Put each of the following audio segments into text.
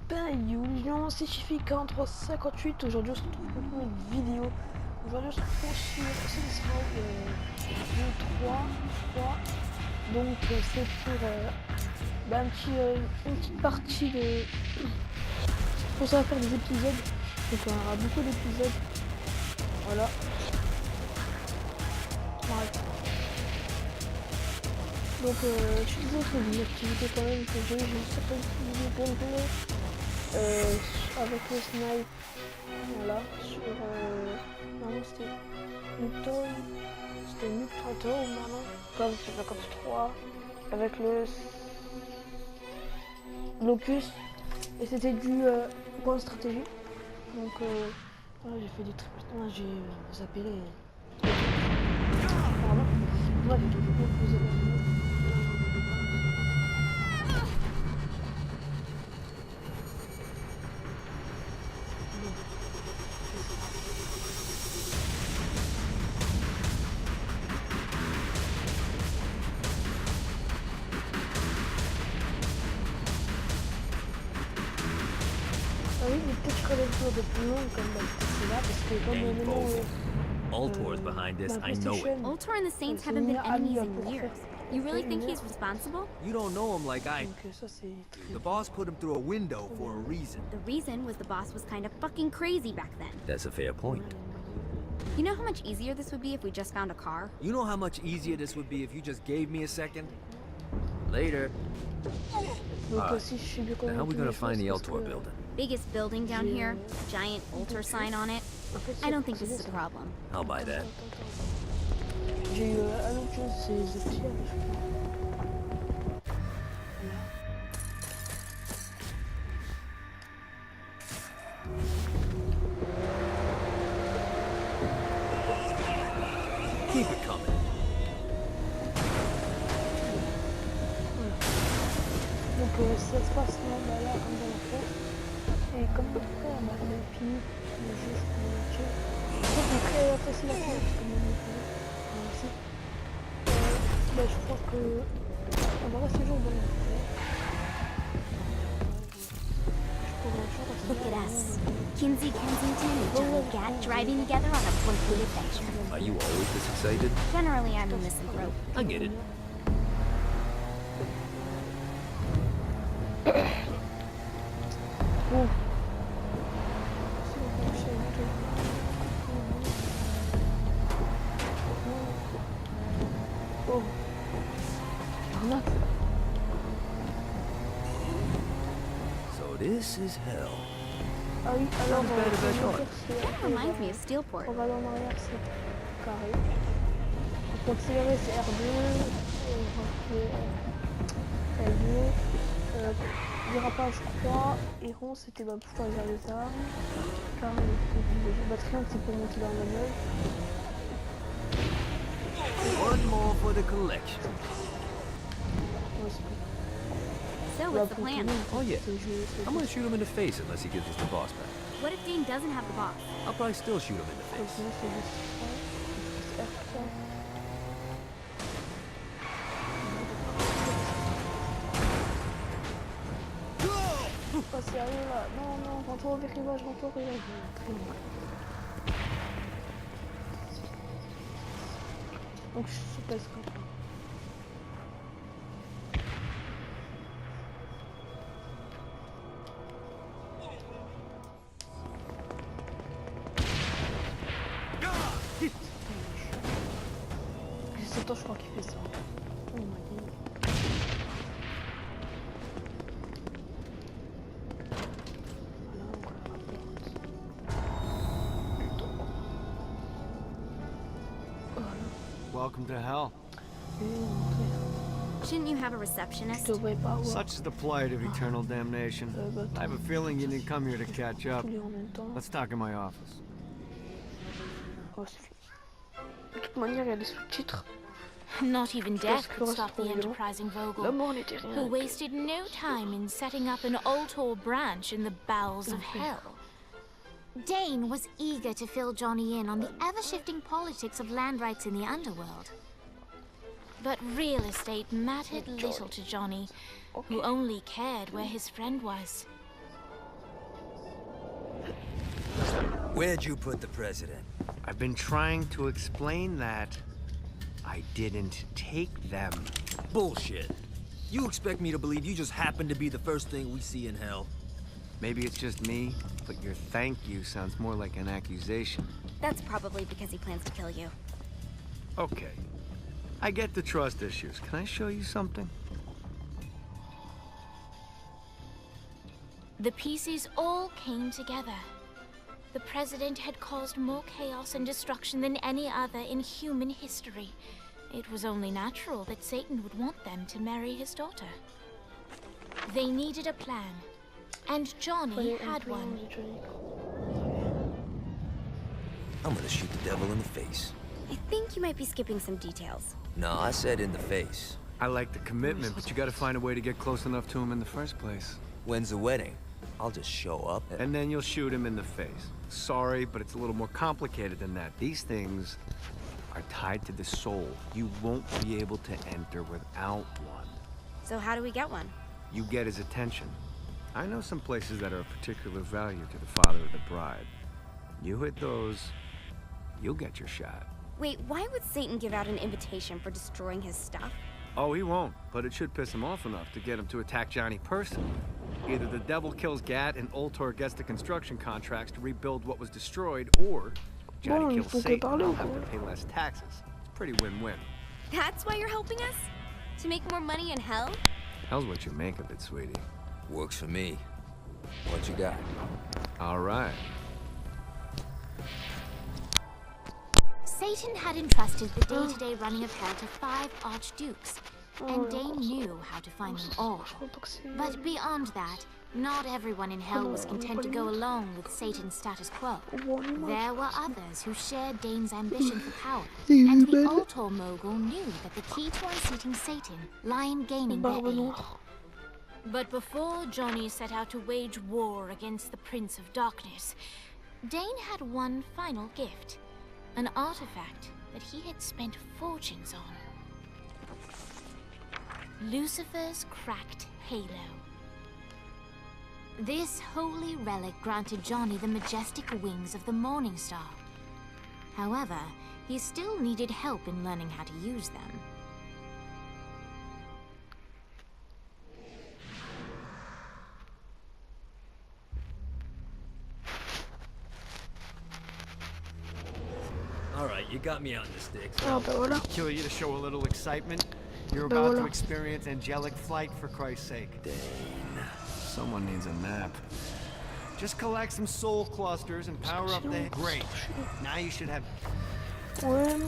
Ben Youlian, c'est Chifica358. Aujourd'hui on se retrouve pour une nouvelle vidéo. Aujourd'hui on se retrouve sur Saints Row 3, je crois. Donc c'est pour une petite partie de... On va faire des épisodes. Donc on aura beaucoup d'épisodes. Voilà. Bref. Donc je suis désolé pour une activité quand même que j'ai une certaine vidéo gameplay avec le snipe, voilà, sur maintenant c'était Newton, maintenant, comme c'est Black Ops 3, avec le Locus, et c'était du point de stratégie. Donc voilà, j'ai fait des trucs, maintenant j'ai zappé les trucs. Voilà. Bref, vous avez ah oui, mais peut-être je ferai des tours de plus long comme c'est là, parce que comme le moment Ultor's behind this, I know it. Ultor and the Saints haven't been enemies in years. You really think he's responsible? You don't know him like I... Donc ça c'est très... The boss put him through a window for a reason. The reason was the boss was kind of fucking crazy back then. That's a fair point. You know how much easier this would be if we just found a car? You know how much easier this would be if you just gave me a second? Later. Donc si je suis bien Now how are we gonna find the Ultor building? Biggest building down here, giant Ultor sign on it. I don't think this is a problem. I'll buy that. J'ai eu un autre chose, c'est The Pier, je crois. Keep it coming. Donc ça se passe là, comme dans la cour. Et comme après on a fini le jeu, c'est très facile à faire, comme on le fait. Merci. Je crois que on va rester toujours dans le jeu. Look at us. Kinsey Kensington and Johnny Gat driving together on a boyfriend adventure. Are you always this excited? Generally, I'm a misanthrope. I get it. Bon. Oh. Arnaque. So this is hell. Ah oui, alors Not as bad as I thought. That reminds me of Steelport. On va aller en arrière, c'est carré. Pour accélérer, c'est R2. L2. Dérapage, je crois. Et rond, c'était pour choisir les armes. Carré, triangle, c'est pour monter dans la meule. One more for the collection. Ouais, c'est bon. So what's the plan? Oh yeah. I'm gonna shoot him in the face unless he gives us the boss back. What if Dane doesn't have the boss? I'll probably still shoot him in the Donc face. sinon, c'est juste ça. C'est R3. Oh sérieux là, non, rentre au rivage, triangle. Donc je passe quoi. J'ai 7 ans, je crois qu'il fait ça. Oh my god. Welcome to hell. Shouldn't you have a receptionist? Such is the plight of eternal damnation. I have a feeling you didn't come here to catch up. Let's talk in my office. Oh, c'est fini. De toute manière, il y a des sous-titres. Not even death could Parce que stop the c'est trop enterprising Vogel, L'amour n'était rien. who wasted no time in setting up an Ultor branch in the bowels of hell. Dane was eager to fill Johnny in on the ever-shifting politics of land rights in the underworld. But real estate mattered little to Johnny, who only cared where his friend was. Where'd you put the president? I've been trying to explain that. I didn't take them. Bullshit. You expect me to believe you just happened to be the first thing we see in hell? Maybe it's just me, but your thank you sounds more like an accusation. That's probably because he plans to kill you. Okay. I get the trust issues. Can I show you something? The pieces all came together. The president had caused more chaos and destruction than any other in human history. It was only natural that Satan would want them to marry his daughter. They needed a plan, and Johnny had one. I'm gonna shoot the devil in the face. I think you might be skipping some details. No, I said in the face. I like the commitment, but you gotta find a way to get close enough to him in the first place. When's the wedding? I'll just show up And then you'll shoot him in the face. Sorry, but it's a little more complicated than that. These things are tied to the soul. You won't be able to enter without one. So how do we get one? You get his attention. I know some places that are of particular value to the father of the bride. You hit those, you'll get your shot. Wait, why would Satan give out an invitation for destroying his stuff? Oh, he won't, but it should piss him off enough to get him to attack Johnny personally. Either the devil kills Gat and Ultor gets the construction contracts to rebuild what was destroyed, or Johnny kills Satan and I'll have to pay less taxes. It's pretty win-win. That's why you're helping us? To make more money in hell? Hell's what you make of it, sweetie. Works for me. What you got? All right. Satan had entrusted the day-to-day running of hell to 5 archdukes, and Dane knew how to find them all. But beyond that, not everyone in hell was content to go along with Satan's status quo. There were others who shared Dane's ambition for power, and the Ultor mogul knew that the key to unseating Satan lay in gaining their aid. But before Johnny set out to wage war against the Prince of Darkness, Dane had one final gift. An artifact that he had spent fortunes on. Lucifer's cracked halo. This holy relic granted Johnny the majestic wings of the Morning Star. However, he still needed help in learning how to use them. Alright, you got me on the sticks. Ah bah voilà. Kill you to show a little excitement. You're about to experience angelic flight, for Christ's sake. Someone needs a nap. Just collect some soul clusters and power up the... Great. Now you should have... Ouais.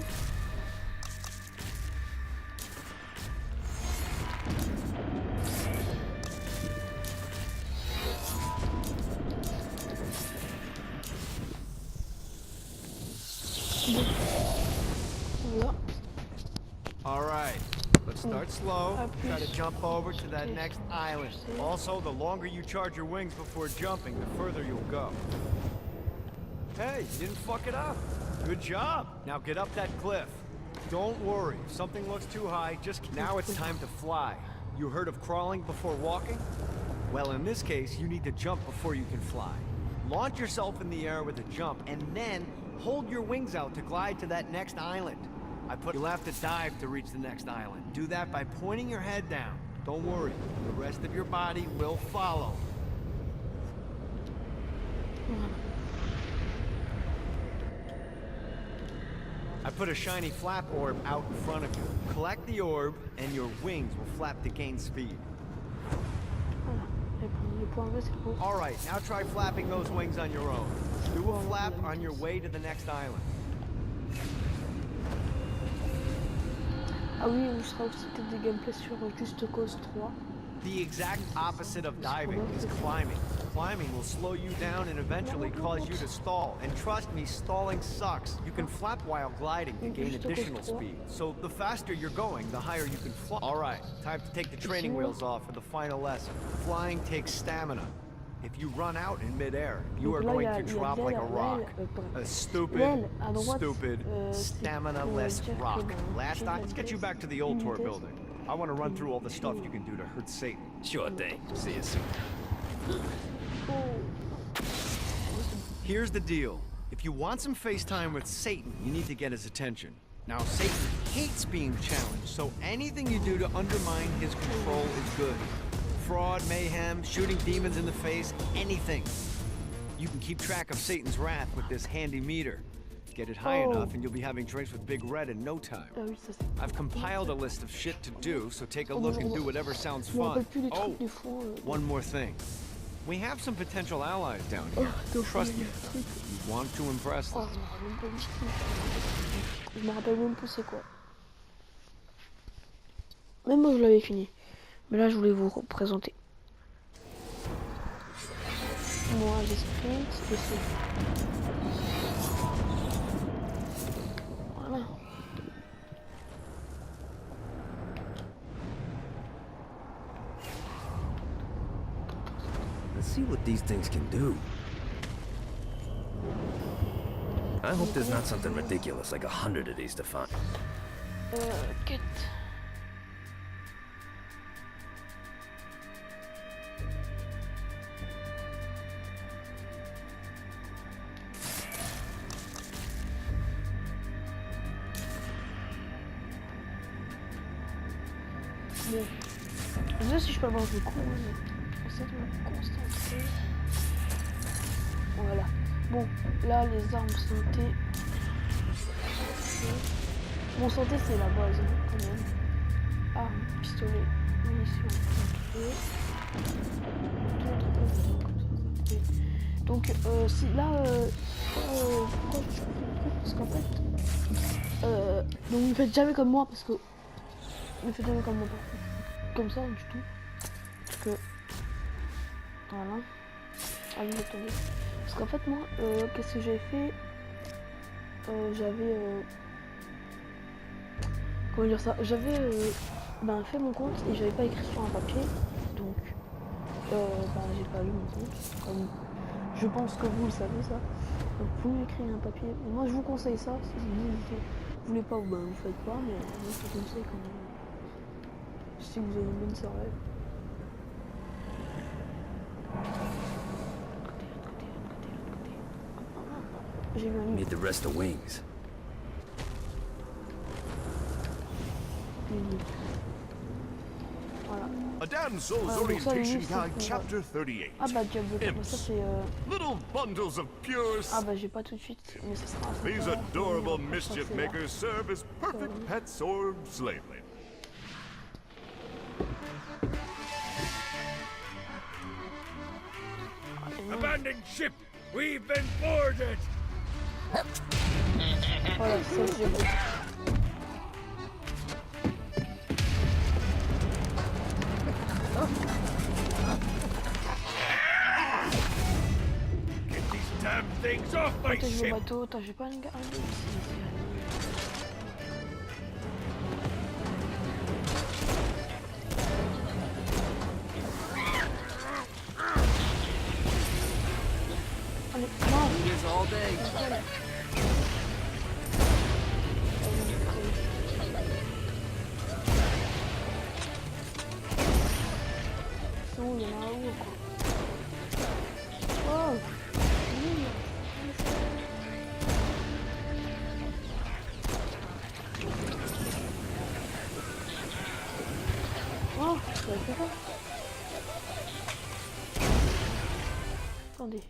Voilà. All right. Let's start slow. Try to jump over to that next island. Also, the longer you charge your wings before jumping, the further you'll go. Hey, you didn't fuck it up. Good job. Now get up that cliff. Don't worry. If something looks too high, just... Now it's time to fly. You heard of crawling before walking? Well, in this case, you need to jump before you can fly. Launch yourself in the air with a jump, and then hold your wings out to glide to that next island. You'll have to dive to reach the next island. Do that by pointing your head down. Don't worry, the rest of your body will follow. I put a shiny flap orb out in front of you. Collect the orb, and your wings will flap to gain speed. All right, now try flapping those wings on your own. Do a flap on your way to the next island. Ah oui, on sera aussi peut-être des gameplays sur Just Cause 3. The exact opposite of diving is climbing. Climbing will slow you down and eventually cause you to stall. And trust me, stalling sucks. You can flap while gliding to gain additional speed. So the faster you're going, the higher you can fly. All right, time to take the training wheels off for the final lesson. Flying takes stamina. If you run out in midair, you are going to drop like a rock. A stupid, stamina-less rock. Last time, let's get you back to the Ultor building. I want to run through all the stuff you can do to hurt Satan. Sure thing. See you soon. Here's the deal. If you want some FaceTime with Satan, you need to get his attention. Now, Satan hates being challenged, so anything you do to undermine his control is good. Fraud, mayhem, shooting demons in the face, anything. You can keep track of Satan's wrath with this handy meter. Get it high enough and you'll be having drinks with Big Red in no time. I've compiled a list of shit to do, so take a look and do whatever sounds fun. Oh, one more thing. We have some potential allies down here. Trust me, you want to impress them. Je me rappelle même plus c'est quoi. Même moi je l'avais fini. Mais là je voulais vous représenter. Moi j'ai sprint et c'est. Voilà. Let's see what these things can do. I hope there's not something ridiculous like 100 of these to find. Quête. Bon. Je sais si je peux avoir du coup. J'essaie de me concentrer. Voilà. Bon, là les armes santé. Bon, santé c'est la base hein, quand même. Armes, pistolet, munitions, donc si là pourquoi je parce qu'en fait donc ne faites jamais comme moi parce que ne faites jamais comme moi comme ça du tout parce que voilà allez tomber parce qu'en fait moi qu'est-ce que j'ai fait j'avais comment dire ça, j'avais fait mon compte et j'avais pas écrit sur un papier donc j'ai pas lu mon compte comme je pense que vous le savez ça. Donc vous pouvez écrire un papier. Et moi je vous conseille ça, si vous voulez pas, vous le faites pas, mais moi je vous conseille quand même. Si vous avez une bonne soirée. J'ai vu un livre. Need the rest of wings. Voilà. A damsel's orientation guide, chapter 38. Ah bah Diablo, ça c'est Little bundles of pure. ah bah j'ai pas tout de suite, mais ça sera. These adorable mischief makers serve as perfect pets or slave labor. Abandoned ship! We've been boarded! Voilà, ça c'est Diablo. Get these damn things off my Attends, je vais ship! au bateau, attends, j'ai pas un gars. Allez, non! This all day. Non, il y en a un haut quoi. Oh! Oh, ça va faire ça. Attendez.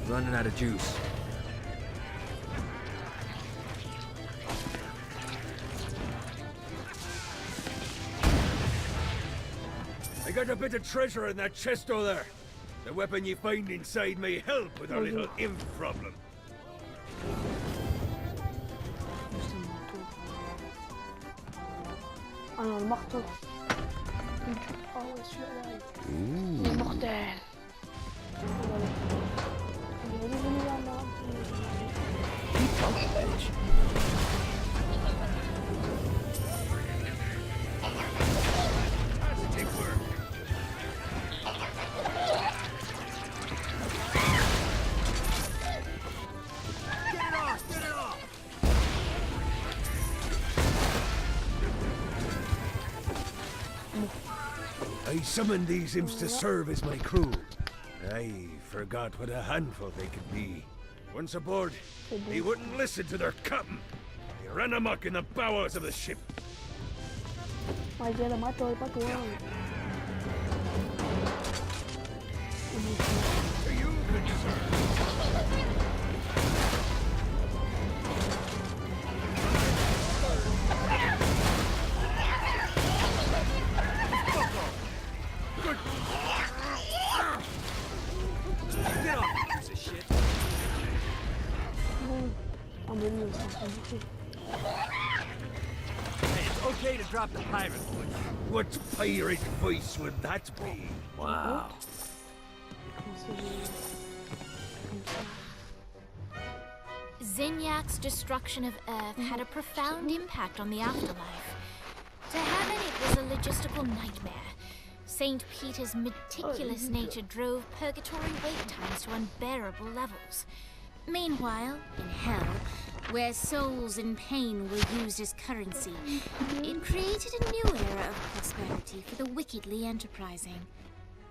Running out of juice. I got a bit of treasure in that chest over there. The weapon you find inside may help with our little imp problem. Ah non, le marteau. Ah ouais, celui-là, il est mortel. Fantastic work. I summoned these imps to serve as my crew. I forgot what a handful they could be. Once aboard, they wouldn't listen to their captain. They ran amok in the bowels of the ship. Mas ela matou ele pra tu. You good, sir. Get off, you piece of shit. Hey, it's okay to drop the pirate voice. What pirate voice would that be? Wow. Zinyak's destruction of Earth had a profound impact on the afterlife. To heaven, it was a logistical nightmare. St. Peter's meticulous nature drove purgatory wait times to unbearable levels. Meanwhile, in hell, where souls in pain were used as currency, it created a new era of prosperity for the wickedly enterprising.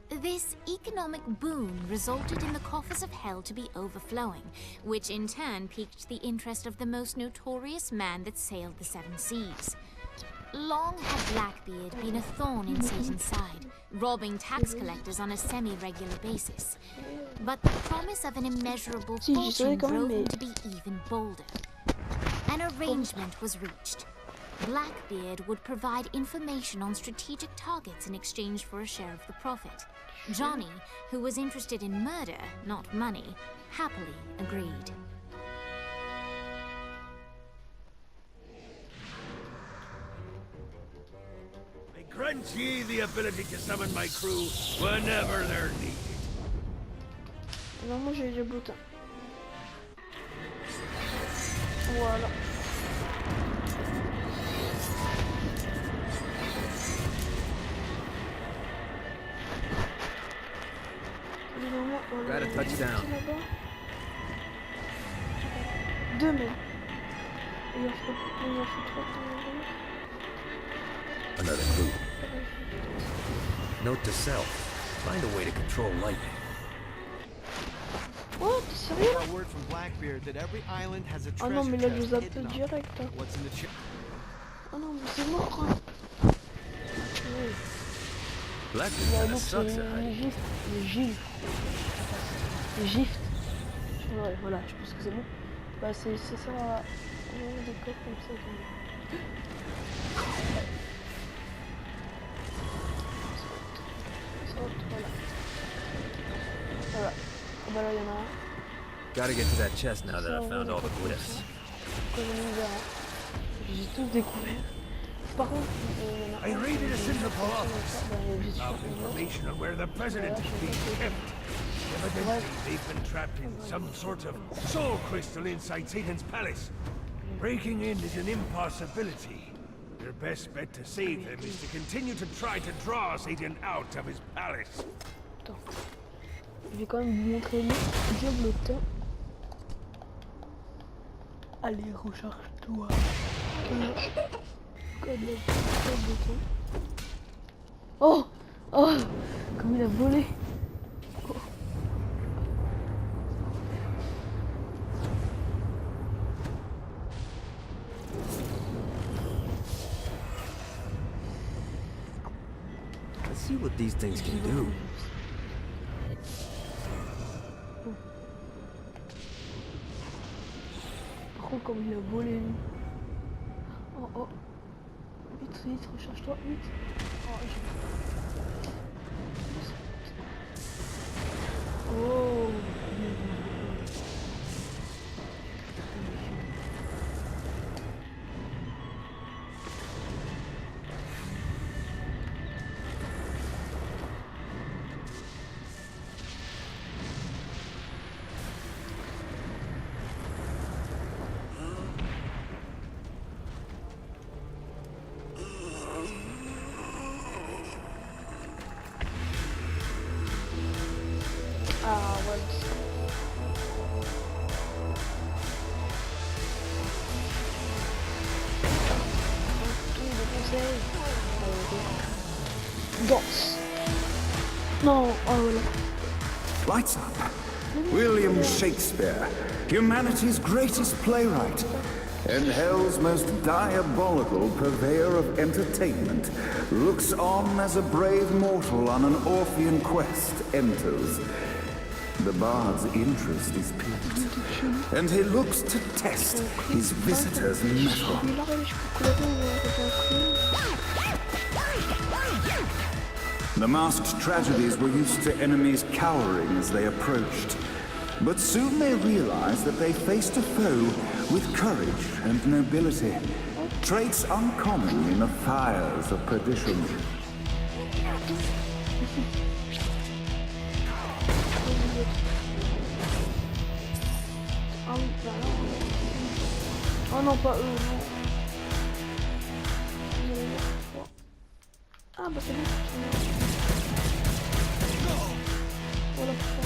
This economic boon resulted in the coffers of hell to be overflowing, which in turn piqued the interest of the most notorious man that sailed the seven seas. Long had Blackbeard been a thorn in Satan's side, robbing tax collectors on a semi-regular basis. But the promise of an immeasurable fortune drove him to be even bolder. An arrangement was reached. Blackbeard would provide information on strategic targets in exchange for a share of the profit. Johnny, who was interested in murder, not money, happily agreed. Grant ye the ability to summon my crew whenever they're needed. Non, moi j'ai le bouton. Voilà. Got a touchdown. Deux même. Il en faut trois. Another clue. Note to self. Find a way to control lightning. Oh, t'es sérieux? Got word from Blackbeard that every island has a Ah treasure non, mais là je chest vous appelle hidden up. direct. Hein. What's in the chest? Ah non, mais c'est mort. Hein. Oui. Blackbeard Bah, kinda donc sucks c'est at hiding. les gifs. Les gifs. Ouais, voilà, je pense que c'est bon. Bah c'est ça. Des codes comme ça. Voilà. Voilà. Et bah là, il y en a un. Gotta get to that chest now that I found all the glyphs. J'ai tout découvert. Par contre, I raided a Singapore office. Found information on where the president is being kept. Evidently, they've been trapped in some sort of soul crystal inside Satan's palace. Breaking in is an impossibility. Your best bet to save him is to continue to try to draw Satan out of his palace. Attends. Je vais quand même vous montrer le diablotin. Allez, recharge-toi. Code diablotin. Oh! Oh! Comme il a volé! Oh. Let's see what these things can do. Par contre, comme il a volé lui. Oh oh. Vite, recharge-toi, vite. Oh, oh. Ah, ouais. Tous les conseils. Danse. Non, oh voilà. Lights up. William Shakespeare, humanity's greatest playwright, and hell's most diabolical purveyor of entertainment, looks on as a brave mortal on an Orphean quest enters. The bard's interest is piqued, and he looks to test his visitor's mettle. The masked tragedies were used to enemies cowering as they approached. But soon they realized that they faced a foe with courage and nobility, traits uncommon in the fires of perdition. Oh non, pas eux, non. Ah bah c'est bon. Voilà pourquoi.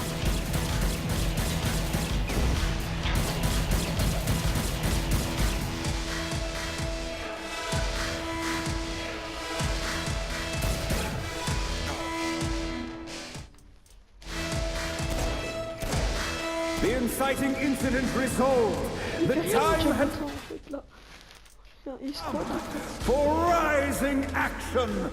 The inciting incident resolved. The time had for rising action.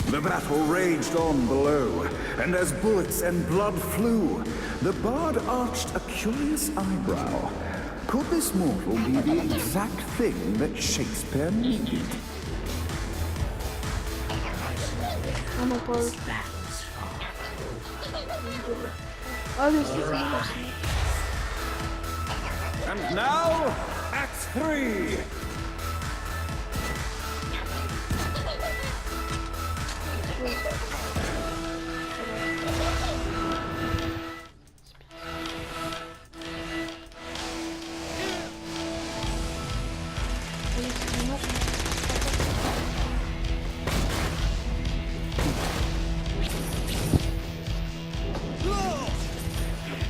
The battle raged on below, and as bullets and blood flew, the bard arched a curious eyebrow. Could this mortal be the exact thing that Shakespeare needed? Ah non, pas eux. Ah mais c'est bon. And now, Act 3!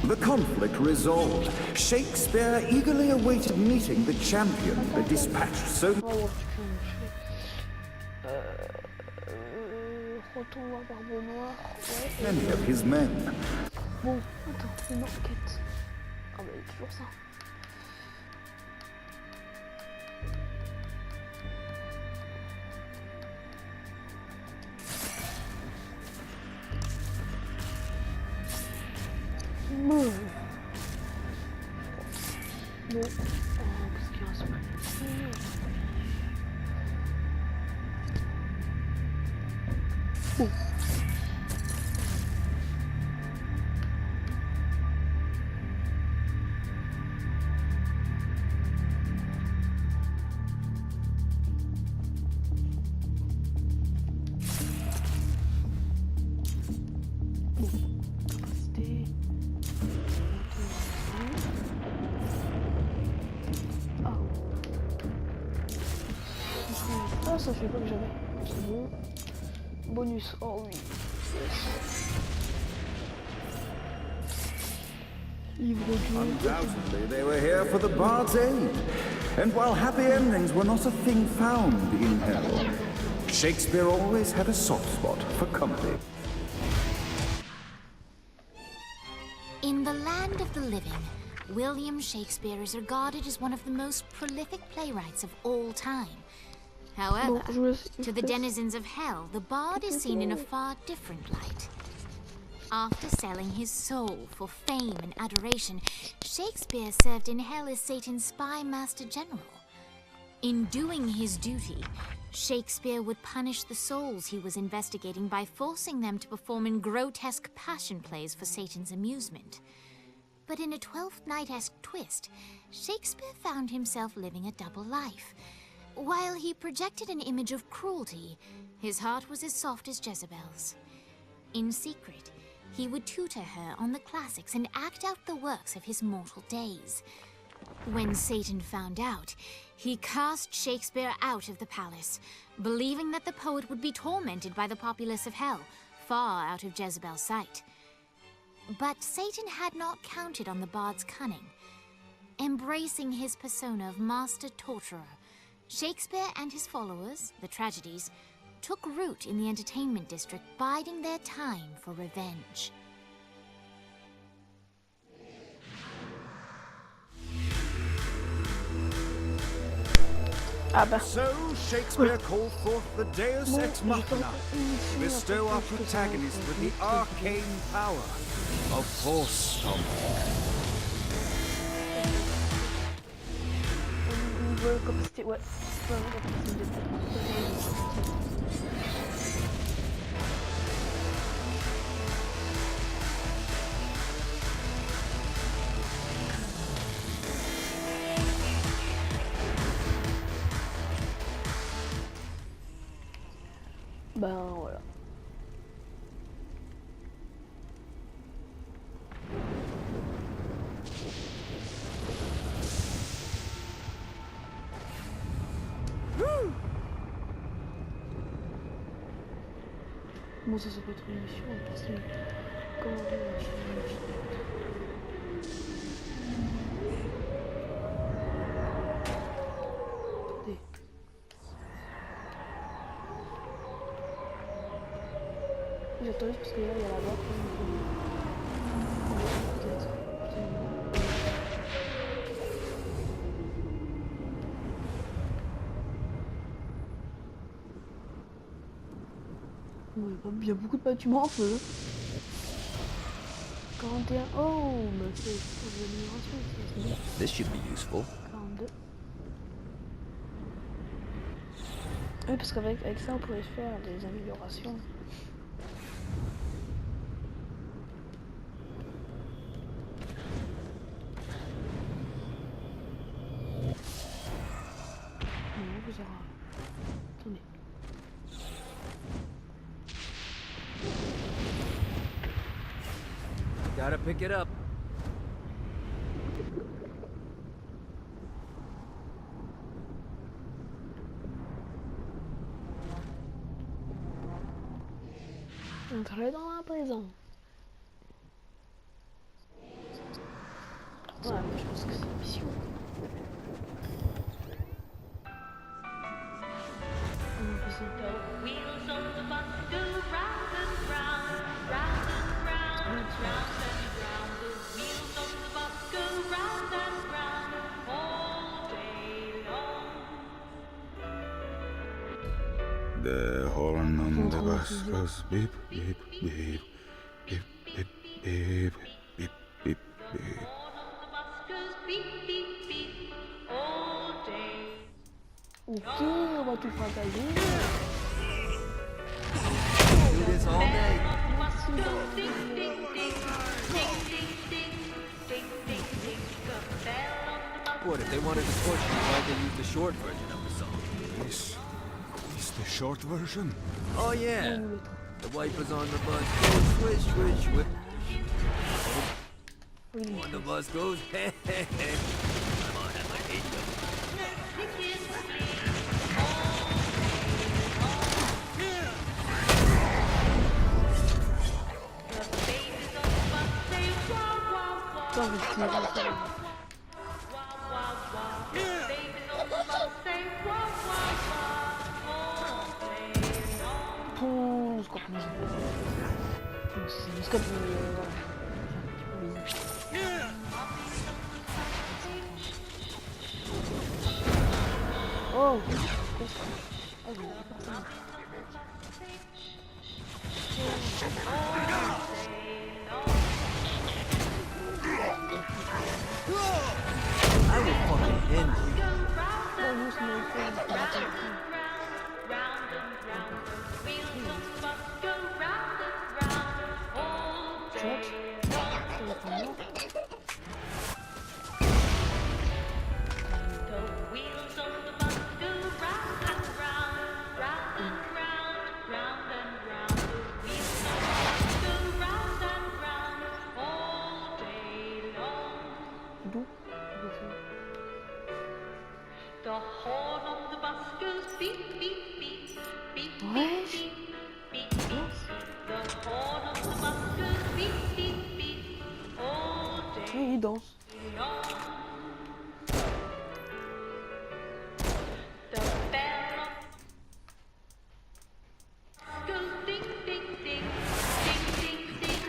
The conflict resolved. Shakespeare eagerly awaited meeting the champion that dispatched so... Retour à Barbe Noire. Ouais. many of his men. Bon, attends, une enquête. Ah bah il y a toujours ça. Move. Bon. Qu'est-ce qu'il reste plus? Bon. Capacité. Ah, ça fait comme j'avais. C'est bon. Bonus, oh oui. Livre du... Undoubtedly, they were here for the bard's aid. And while happy endings were not a thing found in hell, Shakespeare always had a soft spot for company. In the land of the living, William Shakespeare is regarded as one of the most prolific playwrights of all time. However, to the denizens of hell, the bard is seen in a far different light. After selling his soul for fame and adoration, Shakespeare served in hell as Satan's spy master general. In doing his duty, Shakespeare would punish the souls he was investigating by forcing them to perform in grotesque passion plays for Satan's amusement. But in a Twelfth Night-esque twist, Shakespeare found himself living a double life. While he projected an image of cruelty, his heart was as soft as Jezebel's. In secret, he would tutor her on the classics and act out the works of his mortal days. When Satan found out, he cast Shakespeare out of the palace, believing that the poet would be tormented by the populace of hell, far out of Jezebel's sight. But Satan had not counted on the bard's cunning. Embracing his persona of master torturer, Shakespeare and his followers, the tragedies, took root in the entertainment district, biding their time for revenge. So Shakespeare called forth the Deus Ex Machina to bestow our protagonist with the arcane power of Force Stomp. Capacité, ouais. Ben voilà. Bon, ça peut être une mission, parce que comment dire, attendez. J'attendais parce que là il y a la barre peut-être. Il y a beaucoup de bâtiments en feu. 41. Oh, mais c'est pour l'amélioration. This should be useful. 42. Oui, parce qu'avec ça, on pourrait faire des améliorations. Non, vous aurez... Attendez. Gotta pick it up. Entrer dans la prison. Ouais, mais je pense que c'est une mission. Wheels on the bus go round and round, round and round, round and round. The wheels on the bus go round and round all day long. The horn on the bus goes beep, beep, beep, beep, beep, beep, beep, beep, beep. Horn on the bus goes beep, beep, beep all day. Ok, on va tout partager. Do this all day. Ding, ding, ding, ding, ding, ding, ding, ding, ding. The bell on the bus. What, if they wanted to push you, why'd they use the short version of the song? This is the short version. Oh yeah, the wipers on the bus go swish, swish, swish. When the bus goes, hey, hey, hey. I'm gonna have my hate them. Oh, I will fucking end you. The horn on the bus goes beep, beep, beep, beep, ouais. beep, beep, beep, beep. The horn on the bus goes beep, beep, beep, Oui, il danse. The bell goes ding ding ding, ding ding ding,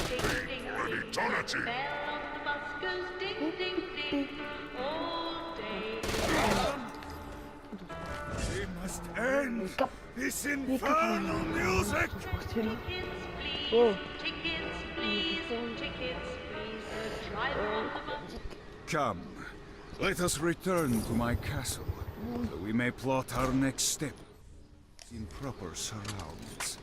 ding ding ding. Eternity! Bell on the bus goes ding ding ding all day. We must end this infernal music! Tickets please, Oh. tickets please, tickets please. The driver on the bus. Come, let us return to my castle, so we may plot our next step in proper surrounds.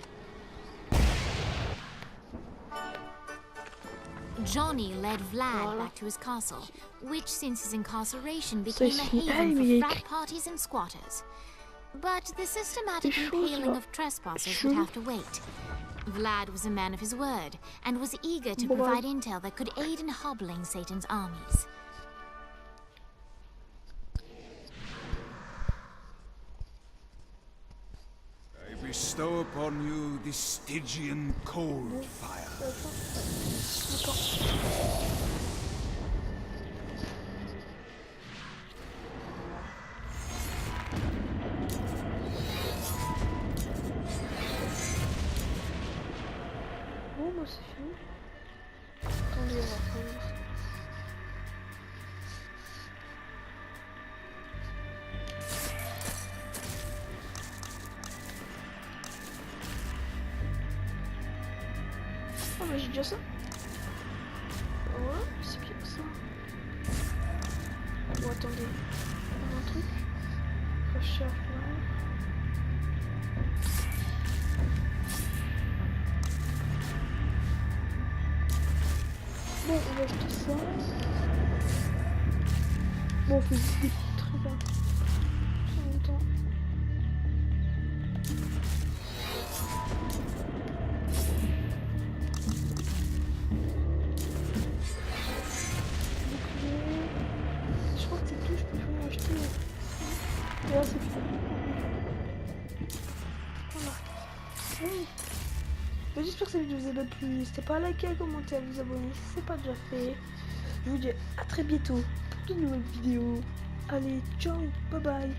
Johnny led Vlad back to his castle, which since his incarceration became a ici. haven mais il y for a frat parties and squatters. But the systematic Des choses, impaling là. of trespassers Chelou. would have to wait. Vlad was a man of his word, and was eager to Bon, provide intel that could aid in hobbling Satan's armies. I bestow upon you the Stygian cold fire. Bon, bah c'est fini. Attendez, on va faire. Ah bah j'ai déjà ça. Voilà, c'est bien ça. Bon attendez, un truc. Recherche là. Bon, on va acheter ça. Bon, on fait des trucs là. En même temps. Je crois que c'est tout, je peux plus acheter. Et là, c'est tout. Voilà. Oui. Bah, j'espère que cette vidéo vous a plu. N'hésitez pas à liker, à commenter, à vous abonner si ce n'est pas déjà fait. Je vous dis à très bientôt pour de nouvelles vidéos. Allez, ciao, bye bye.